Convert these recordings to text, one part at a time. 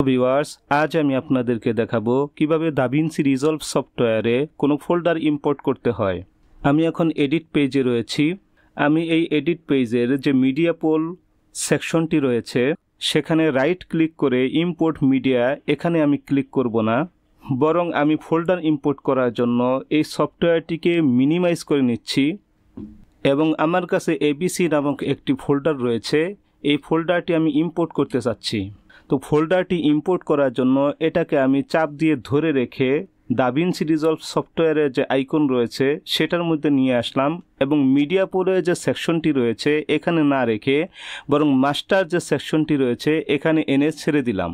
Viewers, আজ আমি আপনাদেরকে দেখাবো কিভাবে দাভিন্সি রিজলভ সফটওয়্যারে কোনো ফোল্ডার ইম্পোর্ট করতে হয়। আমি এখন এডিট পেজে রয়েছি। আমি এই এডিট পেজের যে মিডিয়া পোল সেকশনটি রয়েছে সেখানে রাইট ক্লিক করে ইম্পোর্ট মিডিয়া এখানে আমি ক্লিক করব না, বরং আমি ফোল্ডার ইম্পোর্ট করার জন্য এই সফটওয়্যারটিকে মিনিমাইজ করে নিচ্ছি এবং আমার কাছে এবিসি নামক একটি ফোল্ডার রয়েছে। এই ফোল্ডারটি আমি ইম্পোর্ট করতে চাচ্ছি। তো ফোল্ডারটি ইম্পোর্ট করার জন্য এটাকে আমি চাপ দিয়ে ধরে রেখে দাভিন্সি রিজলভ সফটওয়্যারের যে আইকন রয়েছে সেটার মধ্যে নিয়ে আসলাম এবং মিডিয়া পোলের যে সেকশনটি রয়েছে এখানে না রেখে বরং মাস্টার যে সেকশনটি রয়েছে এখানে এনে ছেড়ে দিলাম।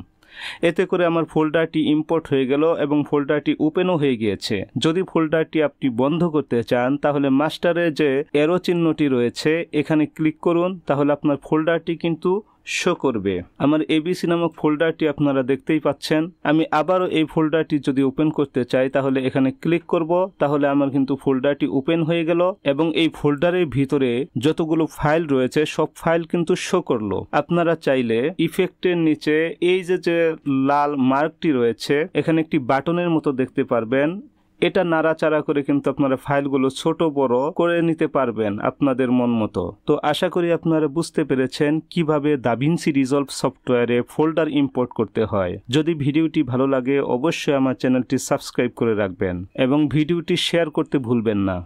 এতে করে আমার ফোল্ডারটি ইম্পোর্ট হয়ে গেল এবং ফোল্ডারটি ওপেনও হয়ে গিয়েছে। যদি ফোল্ডারটি আপনি বন্ধ করতে চান তাহলে মাস্টারে যে অ্যারো চিহ্নটি রয়েছে এখানে ক্লিক করুন, তাহলে আপনার ফোল্ডারটি কিন্তু শো করবে। আমার এবিসি নামক ফোল্ডারটি আপনারা দেখতেই পাচ্ছেন। আমি আবারও এই ফোল্ডারটি যদি ওপেন করতে চাই তাহলে এখানে ক্লিক করব, তাহলে আমার কিন্তু ফোল্ডারটি ওপেন হয়ে গেল এবং এই ফোল্ডারের ভিতরে যতগুলো ফাইল রয়েছে সব ফাইল কিন্তু শো করলো। আপনারা চাইলে ইফেক্টের নিচে এই যে লাল মার্কটি রয়েছে এখানে একটি বাটনের মতো দেখতে পারবেন, এটা নাড়াচাড়া করে কিন্তু আপনারা ফাইলগুলো ছোট বড় করে নিতে পারবেন আপনাদের মন মতো। তো আশা করি আপনারা বুঝতে পেরেছেন কিভাবে দাভিন্সি রিজলভ সফটওয়্যারে ফোল্ডার ইম্পোর্ট করতে হয়। যদি ভিডিওটি ভালো লাগে অবশ্যই আমার চ্যানেলটি সাবস্ক্রাইব করে রাখবেন এবং ভিডিওটি শেয়ার করতে ভুলবেন না।